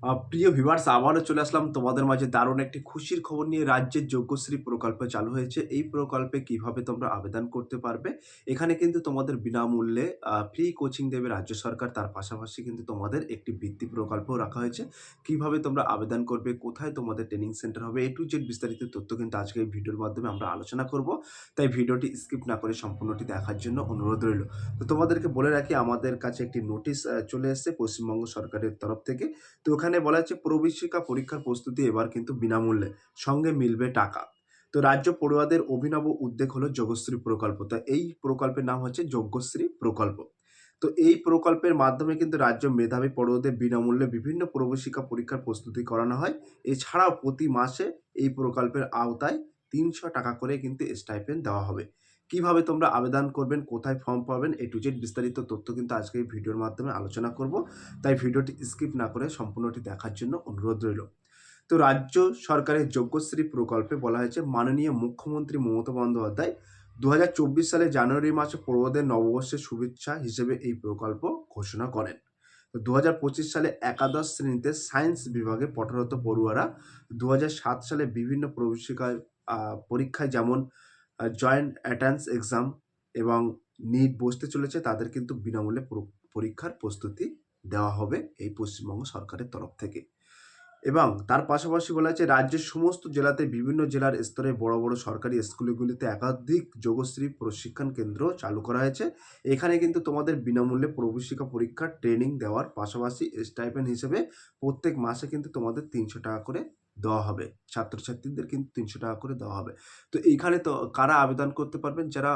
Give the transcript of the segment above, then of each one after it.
প্রিয় ভিউয়ার্স, আবারও চলে আসলাম তোমাদের মাঝে দারুণ একটি খুশির খবর নিয়ে। রাজ্যের যজ্ঞশ্রী প্রকল্প চালু হয়েছে। এই প্রকল্পে কিভাবে তোমরা আবেদন করতে পারবে? এখানে কিন্তু তোমাদের বিনামূল্যে ফ্রি কোচিং দেবে রাজ্য সরকার। তার পাশাপাশি কিন্তু তোমাদের একটি বৃত্তি প্রকল্পও রাখা হয়েছে। কিভাবে তোমরা আবেদন করবে? কোথায় তোমাদের ট্রেনিং সেন্টার হবে? A to Z বিস্তারিত তথ্য কিন্তু আজকে এই ভিডিওর মাধ্যমে আমরা আলোচনা করব। তাই ভিডিওটি স্কিপ না করে সম্পূর্ণটি দেখার জন্য অনুরোধ রইল। তো তোমাদেরকে বলে রাখি, আমাদের কাছে একটি নোটিশ চলে এসেছে পশ্চিমবঙ্গ সরকারের তরফ থেকে। তো ওখানে বলা হচ্ছে প্রবেশিকা পরীক্ষার প্রস্তুতি এবার কিন্তু বিনামূল্যে, সঙ্গে মিলবে টাকা। তো রাজ্য পড়ুয়াদের অভিনব উদ্যোগ হলো যজ্ঞশ্রী প্রকল্প। তা এই প্রকল্পের নাম হচ্ছে যজ্ঞশ্রী প্রকল্প। তো এই প্রকল্পের মাধ্যমে কিন্তু রাজ্য মেধাবী পড়ুয়াদের বিনামূল্যে বিভিন্ন প্রবেশিকা পরীক্ষার প্রস্তুতি করানো হয়। এছাড়াও প্রতি মাসে এই প্রকল্পের আওতায় ৩০০ টাকা করে কিন্তু স্টাইপেন্ড দেওয়া হবে। কিভাবে তোমরা আবেদন করবেন, কোথায় ফর্ম পাবেন, A to Z বিস্তারিত তথ্য কিন্তু আজকে এই ভিডিওর মাধ্যমে আলোচনা করব। তাই ভিডিওটি স্কিপ না করে সম্পূর্ণটি দেখার জন্য অনুরোধ রইল। তো রাজ্য সরকারের যজ্ঞশ্রী প্রকল্পে বলা হয়েছে, মাননীয় মুখ্যমন্ত্রী মমতা বন্দ্যোপাধ্যায় ২০২৪ সালে জানুয়ারি মাসে পড়ুয়াদের নববর্ষের শুভেচ্ছা হিসেবে এই প্রকল্প ঘোষণা করেন। তো ২০২৫ সালে একাদশ শ্রেণীতে সায়েন্স বিভাগে পঠনরত পড়ুয়ারা ২০০৭ সালে বিভিন্ন প্রবেশিকায় পরীক্ষায়, যেমন জয়েন্ট এন্ট্রান্স এক্সাম এবং নিট বসতে চলেছে, তাদের কিন্তু বিনামূল্যে পরীক্ষার প্রস্তুতি দেওয়া হবে এই পশ্চিমবঙ্গ সরকারের তরফ থেকে। এবং তার পাশাপাশি বলা হয়েছে, রাজ্যের সমস্ত জেলাতে বিভিন্ন জেলার স্তরে বড় বড় সরকারি স্কুলগুলিতে একাধিক যোগশ্রী প্রশিক্ষণ কেন্দ্র চালু করা হয়েছে। এখানে কিন্তু তোমাদের বিনামূল্যে প্রবেশিকা পরীক্ষার ট্রেনিং দেওয়ার পাশাপাশি স্টাইপেন্ড হিসেবে প্রত্যেক মাসে কিন্তু তোমাদের ৩০০ টাকা করে দেওয়া হবে। ছাত্রছাত্রীদের কিন্তু ৩০০ টাকা করে দেওয়া হবে। তো এইখানে তো কারা আবেদন করতে পারবেন? যারা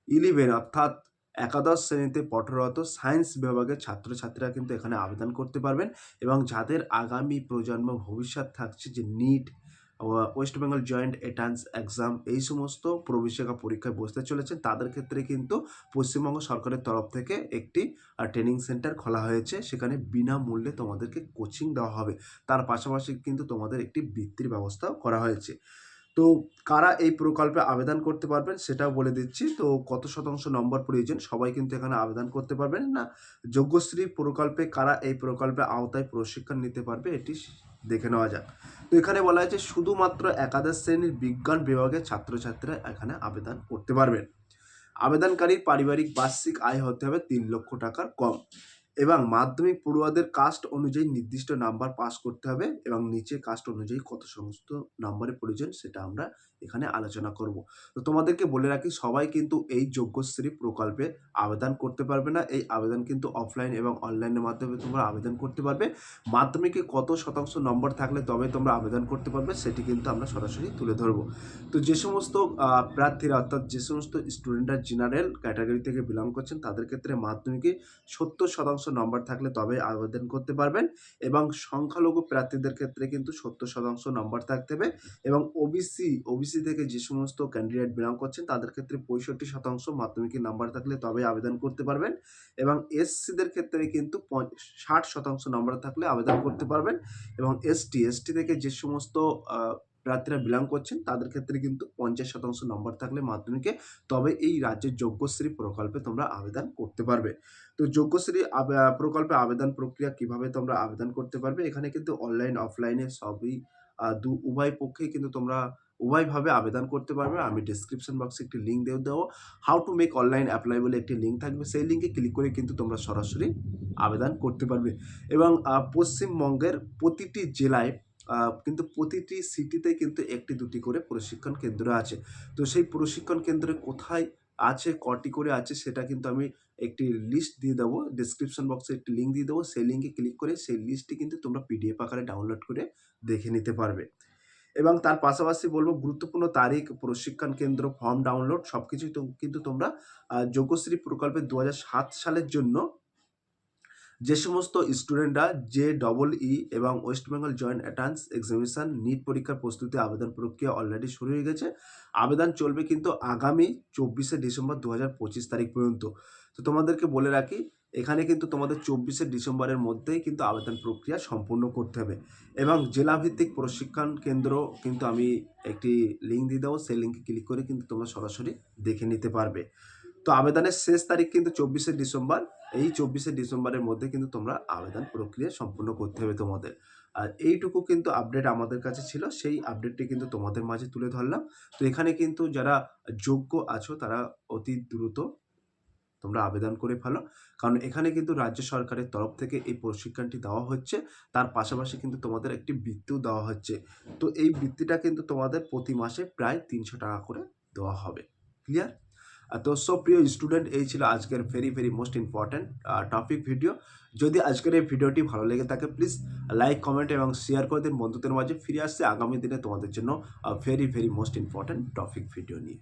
11 অর্থাৎ একাদশ শ্রেণীতে পঠনরত সায়েন্স বিভাগের ছাত্রছাত্রীরা কিন্তু এখানে আবেদন করতে পারবেন। এবং যাদের আগামী প্রজন্ম ভবিষ্যৎ থাকছে, যে NEET, West Bengal joint entrance exam, এই সমস্ত প্রবেশিকা পরীক্ষায় বসতে চলেছেন, তাদের ক্ষেত্রে কিন্তু পশ্চিমবঙ্গ সরকারের তরফ থেকে একটি ট্রেনিং সেন্টার খোলা হয়েছে। সেখানে বিনামূল্যে তোমাদেরকে কোচিং দেওয়া হবে। তার পাশাপাশি কিন্তু তোমাদের একটি বৃত্তির ব্যবস্থাও করা হয়েছে। তো কারা এই প্রকল্পে আবেদন করতে পারবেন সেটাও বলে দিচ্ছি। তো কত শতাংশ নম্বর প্রয়োজন? সবাই কিন্তু এখানে আবেদন করতে পারবেন না। যজ্ঞশ্রী প্রকল্পে কারা এই প্রকল্পের আওতায় প্রশিক্ষণ নিতে পারবে, এটি দেখে নেওয়া যাক। তো এখানে বলা হয়েছে, শুধুমাত্র একাদশ শ্রেণীর বিজ্ঞান বিভাগের ছাত্রছাত্রীরা এখানে আবেদন করতে পারবেন। আবেদনকারীর পারিবারিক বার্ষিক আয় হতে হবে ৩ লক্ষ টাকার কম এবং মাধ্যমিক পড়ুয়াদের কাস্ট অনুযায়ী নির্দিষ্ট নাম্বার পাস করতে হবে এবং নিচে কাস্ট অনুযায়ী কত সমস্ত নাম্বারের প্রয়োজন সেটা আমরা এখানে আলোচনা করব। তো তোমাদেরকে বলে রাখি, সবাই কিন্তু এই যজ্ঞশ্রী প্রকল্পে আবেদন করতে পারবে না। এই আবেদন কিন্তু অফলাইন এবং অনলাইনের মাধ্যমে তোমরা আবেদন করতে পারবে। মাধ্যমিকে কত শতাংশ নম্বর থাকলে তবে তোমরা আবেদন করতে পারবে সেটি কিন্তু আমরা সরাসরি তুলে ধরবো। তো যে সমস্ত প্রার্থীরা, অর্থাৎ যে সমস্ত স্টুডেন্টরা জেনারেল ক্যাটাগরি থেকে বিলং করছেন, তাদের ক্ষেত্রে মাধ্যমিকে ৭০% নম্বর থাকলে তবে আবেদন করতে পারবেন এবং সংখ্যালঘু প্রার্থীদের ক্ষেত্রে কিন্তু ৭০% নম্বর থাকতে হবে এবং ওবিসি থেকে যে সমস্ত ক্যান্ডিডেট বিলং করছেন, তাদের ক্ষেত্রে ৬৫% মাধ্যমিকে নাম্বার থাকলে তবে আবেদন করতে পারবেন এবং এসসিদের ক্ষেত্রে কিন্তু ৬০% নম্বর থাকলে আবেদন করতে পারবেন এবং এসটি থেকে যে সমস্ত প্রার্থীরা বিলং করছেন, তাদের ক্ষেত্রে কিন্তু ৫০% নম্বর থাকলে মাধ্যমিকে তবে এই রাজ্যের যজ্ঞশ্রী প্রকল্পে তোমরা আবেদন করতে পারবে। তো যজ্ঞশ্রী প্রকল্পে আবেদন প্রক্রিয়া কিভাবে তোমরা আবেদন করতে পারবে? এখানে কিন্তু অনলাইন, অফলাইনে সবই উভয় পক্ষেই কিন্তু তোমরা উভয়ভাবে আবেদন করতে পারবে। আমি ডেসক্রিপশন বক্সে একটি লিঙ্ক দিয়ে দেবো। How to make online apply বলে একটি লিঙ্ক থাকবে। সেই লিঙ্কে ক্লিক করে কিন্তু তোমরা সরাসরি আবেদন করতে পারবে এবং পশ্চিমবঙ্গের প্রতিটি জেলায় কিন্তু প্রতিটি সিটিতে কিন্তু ১টি ২টি করে প্রশিক্ষণ কেন্দ্র আছে। তো সেই প্রশিক্ষণ কেন্দ্রে কোথায় আছে, কটি করে আছে, সেটা কিন্তু আমি একটি লিস্ট দিয়ে দেবো। ডেসক্রিপশন বক্সে একটি লিঙ্ক দিয়ে দেবো। সেই লিঙ্কে ক্লিক করে সেই লিস্টটি কিন্তু তোমরা পিডিএফ আকারে ডাউনলোড করে দেখে নিতে পারবে। এবং তার পাশাপাশি বলব, গুরুত্বপূর্ণ তারিখ, প্রশিক্ষণ কেন্দ্র, ফর্ম ডাউনলোড সবকিছুই কিন্তু তোমরা যজ্ঞশ্রী প্রকল্পের ২০০৭ সালের জন্য যে সমস্ত স্টুডেন্টরা JEE এবং West Bengal joint entrance examination NEET পরীক্ষার প্রস্তুতি, আবেদন প্রক্রিয়া অলরেডি শুরু হয়ে গেছে। আবেদন চলবে কিন্তু আগামী ২৪শে ডিসেম্বর ২০২৫ তারিখ পর্যন্ত। তো তোমাদেরকে বলে রাখি, এখানে কিন্তু তোমাদের ২৪শে ডিসেম্বরের মধ্যেই কিন্তু আবেদন প্রক্রিয়া সম্পূর্ণ করতে হবে এবং জেলাভিত্তিক প্রশিক্ষণ কেন্দ্র কিন্তু আমি একটি লিঙ্ক দিয়ে দেবো। সেই লিঙ্কে ক্লিক করে কিন্তু তোমরা সরাসরি দেখে নিতে পারবে। তো আবেদনের শেষ তারিখ কিন্তু ২৪শে ডিসেম্বর। এই 24শে ডিসেম্বরের মধ্যে কিন্তু তোমরা আবেদন প্রক্রিয়া সম্পূর্ণ করতে হবে তোমাদের। আর এইটুকু কিন্তু আপডেট আমাদের কাছে ছিল। সেই আপডেটটি কিন্তু তোমাদের মাঝে তুলে ধরলাম। তো এখানে কিন্তু যারা যোগ্য আছো তারা অতি দ্রুত তোমরা আবেদন করে ফেলো। কারণ এখানে কিন্তু রাজ্য সরকারের তরফ থেকে এই প্রশিক্ষণটি দেওয়া হচ্ছে। তার পাশাপাশি কিন্তু তোমাদের একটি বৃত্তিও দেওয়া হচ্ছে। তো এই বৃত্তিটা কিন্তু তোমাদের প্রতি মাসে প্রায় ৳৩০০ করে দেওয়া হবে। ক্লিয়ার? তো সো প্রিয় স্টুডেন্ট, এই ছিল আজকের very most important topic video. যদি আজকের এই ভিডিওটি ভালো লেগে থাকে প্লিজ লাইক, কমেন্ট এবং শেয়ার করে দিন বন্ধুদের মাঝে। ফিরে আসছি আগামী দিনে তোমাদের জন্য very most important topic video নিয়ে।